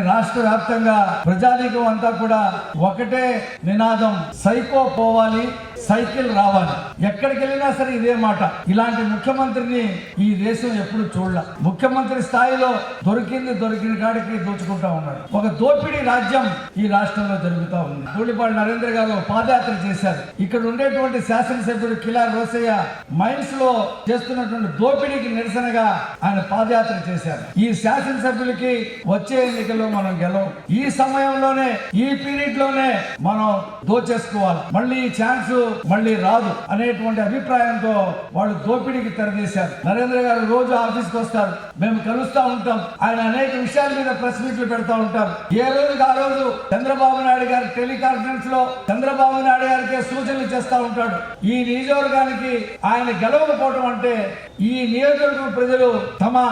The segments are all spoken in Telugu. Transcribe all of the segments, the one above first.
రాష్ట్ర వ్యాప్తంగా ప్రజానీకం అంతా కూడా ఒకటే నినాదం, సైకో పోవాలి, సైకిల్ రావాలి. ఎక్కడికి వెళ్ళినా సరే ఇదే మాట. ఇలాంటి ముఖ్యమంత్రిని ఈ దేశం ఎప్పుడు చూడలే. ముఖ్యమంత్రి స్థాయిలో దొరికిన కాడికి దోచుకుంటా ఉన్నాడు. ఒక దోపిడీ రాజ్యం ఈ రాష్ట్రంలో జరుగుతూ ఉంది. ధూళిపాడు నరేంద్ర గారు పాదయాత్ర చేశారు. ఇక్కడ ఉండేటువంటి శాసనసభ్యుడు కిలార్ రోసయ్య మైన్స్ లో చేస్తున్నటువంటి దోపిడీకి నిరసనగా ఆయన పాదయాత్ర చేశారు. ఈ శాసనసభ్యులకి వచ్చే ఎన్నికల్లో మనం గెలవం. ఈ సమయంలోనే, ఈ పీరియడ్ లోనే మనం దోచేసుకోవాలి. మళ్ళీ ఈ ఛాన్స్ మళ్ళీ రాదు అనేటువంటి అభిప్రాయంతో వాళ్ళు దోపిడీకి తెరదీశారు. నరేంద్ర గారు రోజు ఆఫీస్కి వస్తారు, మేము కలుస్తూ ఉంటాం. ఆయన అనేక విషయాల మీద ప్రెస్ మీట్లు పెడతా ఉంటారు. ఏ రోజుకి ఆ రోజు చంద్రబాబు నాయుడు గారి టెలికాన్ఫరెన్స్ లో చంద్రబాబు నాయుడు గారికి సూచనలు చేస్తూ ఉంటాడు. ఈ నియోజకవర్గానికి ఆయన గెలవకపోవడం అంటే ఈ నియోజకవర్గ ప్రజలు తమ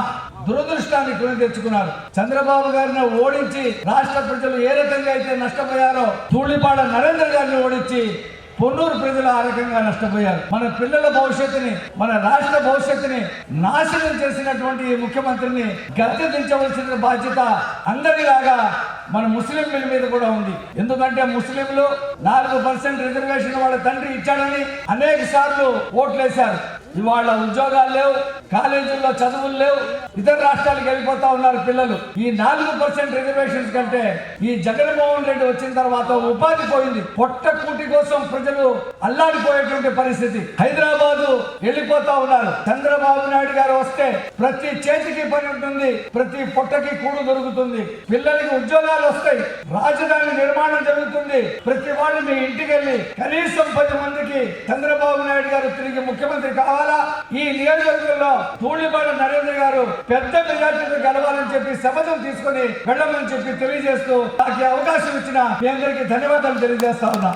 దురదృష్టాన్ని కొని తెచ్చుకున్నారు. చంద్రబాబు గారిని ఓడించి రాష్ట్ర ప్రజలు ఏ రకంగా అయితే నష్టపోయారో, ధూళిపాడ నరేంద్ర గారిని ఓడించి పొన్నూరు ప్రజలు ఆ రకంగా నష్టపోయారు. మన పిల్లల భవిష్యత్తుని, మన రాష్ట్ర భవిష్యత్తుని నాశనం చేసినటువంటి ఈ ముఖ్యమంత్రిని గద్దె దించవలసిన బాధ్యత అందరిలాగా మన ముస్లింల మీద కూడా ఉంది. ఎందుకంటే ముస్లింలు 4% రిజర్వేషన్ వాళ్ళ తండ్రి ఇచ్చాడని అనేక సార్లు ఓట్లేశారు. ఇవాళ ఉద్యోగాలు లేవు, కాలేజీల్లో చదువులు లేవు, ఇతర రాష్ట్రాలకు వెళ్ళిపోతా ఉన్నారు పిల్లలు. ఈ 4% రిజర్వేషన్స్ కంటే ఈ జగన్మోహన్ రెడ్డి వచ్చిన తర్వాత ఉపాధి పోయింది. పొట్ట కూటి కోసం ప్రజలు అల్లాడిపోయేటువంటి పరిస్థితి. హైదరాబాదు వెళ్ళిపోతా ఉన్నారు. చంద్రబాబు నాయుడు గారు వస్తే ప్రతి చేతికి పని ఉంటుంది, ప్రతి పొట్టకి కూడు దొరుకుతుంది, పిల్లలకి ఉద్యోగాలు వస్తాయి, రాజధాని నిర్మాణం జరుగుతుంది. ప్రతి వాళ్ళు మీ ఇంటికి వెళ్ళి కనీసం 10 మందికి చంద్రబాబు నాయుడు గారు తిరిగి ముఖ్యమంత్రి కావాలి. ఈ నియోజకవర్గంలో ధూళిపాడ నరేంద్ర గారు పెద్ద మెజార్టీతో గెలవాలని చెప్పి శపథం తీసుకుని వెళ్ళమని చెప్పి తెలియజేస్తూ నాకు అవకాశం ఇచ్చిన మీ అందరికీ ధన్యవాదాలు తెలియజేస్తా ఉన్నా.